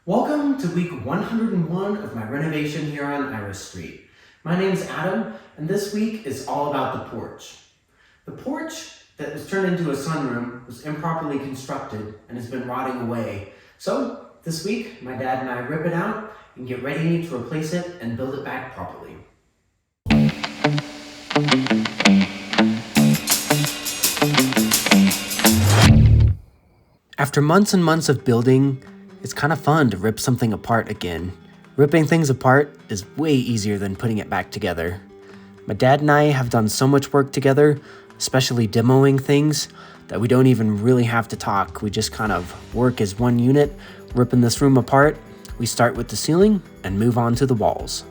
Welcome to week 101 of my renovation here on Iris Street. My name's Adam, and this week is all about the porch. The porch that was turned into a sunroom was improperly constructed and has been rotting away. So this week, my dad and I rip it out and get ready to replace it and build it back properly. After months and months of building, it's kind of fun to rip something apart again. Ripping things apart is way easier than putting it back together. My dad and I have done so much work together, especially demoing things, that we don't even really have to talk. We just kind of work as one unit, ripping this room apart. We start with the ceiling and move on to the walls.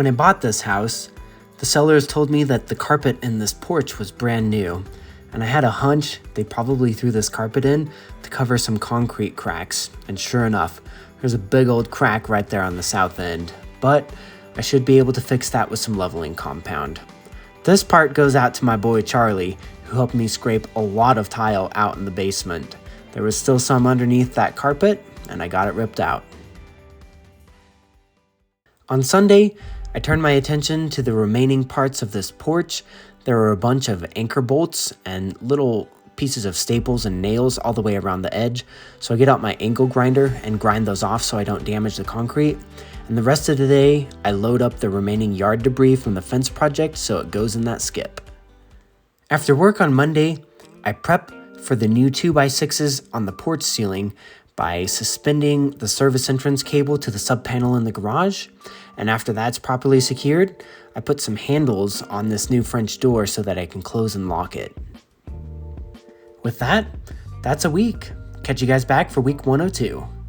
When I bought this house, the sellers told me that the carpet in this porch was brand new, and I had a hunch they probably threw this carpet in to cover some concrete cracks, and sure enough, there's a big old crack right there on the south end, but I should be able to fix that with some leveling compound. This part goes out to my boy Charlie, who helped me scrape a lot of tile out in the basement. There was still some underneath that carpet, and I got it ripped out. On Sunday, I turned my attention to the remaining parts of this porch. There were a bunch of anchor bolts and little pieces of staples and nails all the way around the edge. So I get out my angle grinder and grind those off so I don't damage the concrete. And the rest of the day, I load up the remaining yard debris from the fence project so it goes in that skip. After work on Monday, I prep for the new 2x6s on the porch ceiling by suspending the service entrance cable to the sub panel in the garage. And after that's properly secured, I put some handles on this new French door so that I can close and lock it. With that, that's a week. Catch you guys back for week 102.